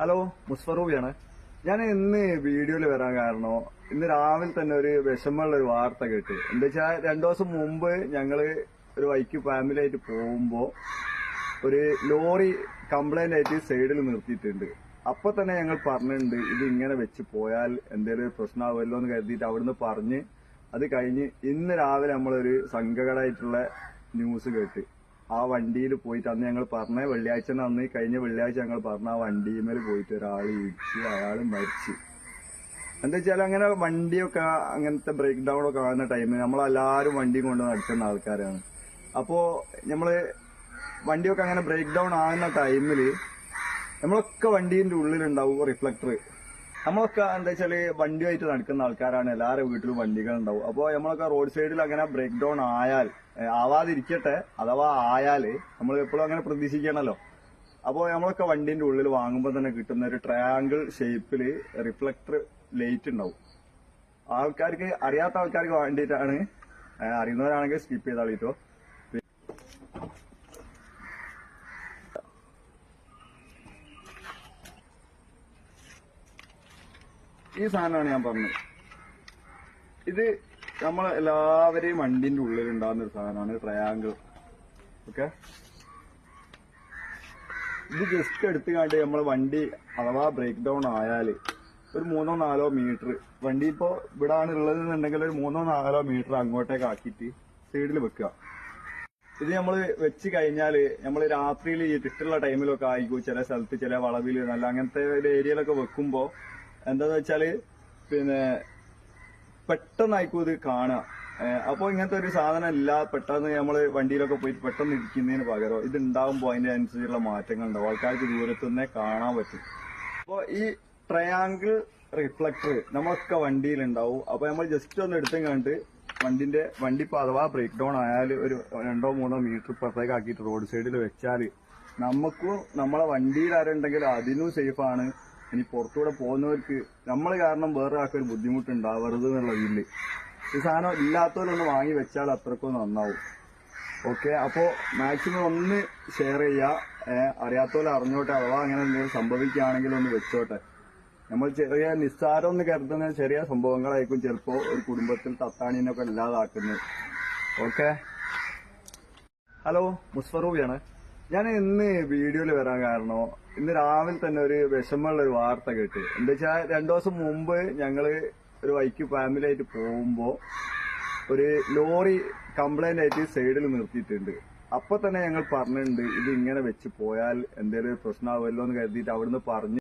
Hello, മുസ്ഫറൂബിയാണ്. ഞാൻ ഇന്ന് വീഡിയോയിൽ വരാൻ കാരണം ഇന്ന് രാവിലെ തന്നെ ഒരു വിഷമമുള്ള ഒരു വാർത്ത കേട്ട്. എന്താ വെച്ചാൽ 2 ദിവസം മുമ്പ് ഞങ്ങള് ഒരു വൈക്ക് ഫാമിലി ആയിട്ട് പോകുമ്പോ ഒരു ലോറി കംപ്ലൈന്റ് ആയിട്ട് സൈഡിൽ നിർത്തിയിട്ടുണ്ട്. അപ്പൊ തന്നെ ഞങ്ങൾ പറഞ്ഞിട്ടുണ്ട് ഇത് ഇങ്ങനെ വെച്ച് പോയാൽ എന്തെങ്കിലും പ്രശ്നമാവുമല്ലോ എന്ന് കരുതിയിട്ട് അവിടുന്ന് പറഞ്ഞ് അത് കഴിഞ്ഞ് ഇന്ന് രാവിലെ നമ്മളൊരു സംഘകടമായിട്ടുള്ള ന്യൂസ് കേട്ട്. ആ വണ്ടിയിൽ പോയിട്ട് അന്ന് ഞങ്ങൾ പറഞ്ഞ വെള്ളിയാഴ്ച അന്ന് കഴിഞ്ഞ വെള്ളിയാഴ്ച ഞങ്ങൾ പറഞ്ഞ ആ വണ്ടിമേൽ പോയിട്ട് ഒരാൾ ഇടിച്ച് അയാൾ മരിച്ചു. എന്താ വെച്ചാൽ അങ്ങനെ വണ്ടിയൊക്കെ അങ്ങനത്തെ ബ്രേക്ക് ഡൗൺ ഒക്കെ ആകുന്ന ടൈമിൽ നമ്മളെല്ലാവരും വണ്ടി കൊണ്ട് നടക്കുന്ന ആൾക്കാരാണ്. അപ്പോ നമ്മള് വണ്ടിയൊക്കെ അങ്ങനെ ബ്രേക്ക് ഡൗൺ ആകുന്ന ടൈമില് നമ്മളൊക്കെ വണ്ടീന്റെ ഉള്ളിലുണ്ടാവും റിഫ്ലക്ടർ. നമ്മളൊക്കെ എന്താ വെച്ചാല് വണ്ടിയായിട്ട് നടക്കുന്ന ആൾക്കാരാണ്, എല്ലാവരുടെ വീട്ടിലും വണ്ടികളുണ്ടാവും. അപ്പോൾ നമ്മളൊക്കെ റോഡ് സൈഡിൽ അങ്ങനെ ബ്രേക്ക് ഡൗൺ ആവാതിരിക്കട്ടെ, അഥവാ ആയാല് നമ്മൾ എപ്പോഴും അങ്ങനെ പ്രതീക്ഷിക്കണല്ലോ. അപ്പോൾ നമ്മളൊക്കെ വണ്ടിന്റെ ഉള്ളിൽ വാങ്ങുമ്പോൾ തന്നെ കിട്ടുന്ന ഒരു ട്രയാങ്കിൾ ഷേപ്പില് റിഫ്ലക്ടർ ലൈറ്റ് ഉണ്ടാവും. ആൾക്കാർക്ക് അറിയാത്ത ആൾക്കാർക്ക് വേണ്ടിയിട്ടാണ്, അറിയുന്നവരാണെങ്കിൽ സ്കിപ്പ് ചെയ്താളിട്ടോ. ഈ സാധനമാണ് ഞാൻ പറഞ്ഞത്. ഇത് നമ്മളെല്ലാവരെയും വണ്ടിന്റെ ഉള്ളിൽ ഉണ്ടാകുന്ന ഒരു സാധനമാണ് ട്രയാങ്കിൾ. ഓക്കെ, ഇത് ജസ്റ്റ് എടുത്തുകാണ്ട് നമ്മളെ വണ്ടി അഥവാ ബ്രേക്ക് ഡൗൺ ആയാല് ഒരു 3-4 മീറ്റർ വണ്ടി ഇപ്പോ ഇവിടാണ് ഉള്ളതെന്നുണ്ടെങ്കിൽ ഒരു 3-4 മീറ്റർ അങ്ങോട്ടേക്ക് ആക്കിയിട്ട് സൈഡിൽ വെക്കുക. ഇത് നമ്മൾ വെച്ച് കഴിഞ്ഞാല് നമ്മൾ രാത്രിയിൽ ഈ ഇട്ടുള്ള ടൈമിലൊക്കെ ആയിരിക്കും ചില സ്ഥലത്ത് ചില വളവില് നല്ല അങ്ങനത്തെ ഒരു ഏരിയയിലൊക്കെ വെക്കുമ്പോ എന്താന്ന് വെച്ചാല് പിന്നെ പെട്ടെന്നായിരിക്കും ഇത് കാണുക. അപ്പൊ ഇങ്ങനത്തെ ഒരു സാധനം ഇല്ല, പെട്ടെന്ന് നമ്മള് വണ്ടിയിലൊക്കെ പോയിട്ട് പെട്ടെന്ന് ഇരിക്കുന്നതിന് പകരം ഇത് ഉണ്ടാകുമ്പോ അതിന്റെ അനുസരിച്ചുള്ള മാറ്റങ്ങൾ ഉണ്ടാവും, ആൾക്കാർക്ക് ദൂരത്തു തന്നെ കാണാൻ പറ്റും. അപ്പൊ ഈ ട്രയാങ്കിൾ റിഫ്ലക്ടർ നമ്മളൊക്കെ വണ്ടിയിലുണ്ടാവും. അപ്പൊ നമ്മൾ ജസ്റ്റ് ഒന്ന് എടുത്തും കണ്ട് വണ്ടി ഇപ്പൊ അഥവാ ബ്രേക്ക് ഡൗൺ ആയാൽ ഒരു 2-3 മീറ്റർ പുറത്തേക്ക് ആക്കിയിട്ട് റോഡ് സൈഡിൽ വെച്ചാല് നമുക്കും നമ്മളെ വണ്ടിയിൽ ആരുണ്ടെങ്കിൽ അതിനും സേഫാണ്. ഇനി പുറത്തൂടെ പോകുന്നവർക്ക് നമ്മൾ കാരണം വേറെ ആൾക്കൊരു ബുദ്ധിമുട്ടുണ്ടാവരുത് എന്നുള്ള ഇതില് ഈ സാധനം ഇല്ലാത്തവരൊന്ന് വാങ്ങി വെച്ചാൽ അത്രക്കും നന്നാവും. ഓക്കെ, അപ്പോ മാക്സിമം ഒന്ന് ഷെയർ ചെയ്യുക. അറിയാത്തവരെ അറിഞ്ഞോട്ടെ, അഥവാ അങ്ങനെ എന്തെങ്കിലും സംഭവിക്കുകയാണെങ്കിൽ ഒന്ന് വെച്ചോട്ടെ. നമ്മൾ ചെറിയ നിസ്സാരം എന്ന് കരുതുന്ന ചെറിയ സംഭവങ്ങളായിരിക്കും ചിലപ്പോ ഒരു കുടുംബത്തിൽ തത്താണീനൊക്കെ ഇല്ലാതാക്കുന്നത്. Okay, hello, മുസ്ഫറൂബിയാണ്. ഞാൻ ഇന്ന് വീഡിയോയിൽ വരാൻ കാരണം ഇന്ന് രാവിലെ തന്നെ ഒരു വിഷമമുള്ള ഒരു വാർത്ത കേട്ട്. എന്താ വെച്ചാൽ 2 ദിവസം മുമ്പ് ഞങ്ങള് ഒരു വൈക്ക് ഫാമിലി ആയിട്ട് പോകുമ്പോ ഒരു ലോറി കംപ്ലൈന്റ് ആയിട്ട് സൈഡിൽ നിർത്തിയിട്ടുണ്ട്. അപ്പൊ തന്നെ ഞങ്ങൾ പറഞ്ഞിട്ടുണ്ട് ഇത് ഇങ്ങനെ വെച്ച് പോയാൽ എന്തെങ്കിലും പ്രശ്നമാവുമല്ലോ എന്ന് കരുതിയിട്ട് അവിടുന്ന് പറഞ്ഞ്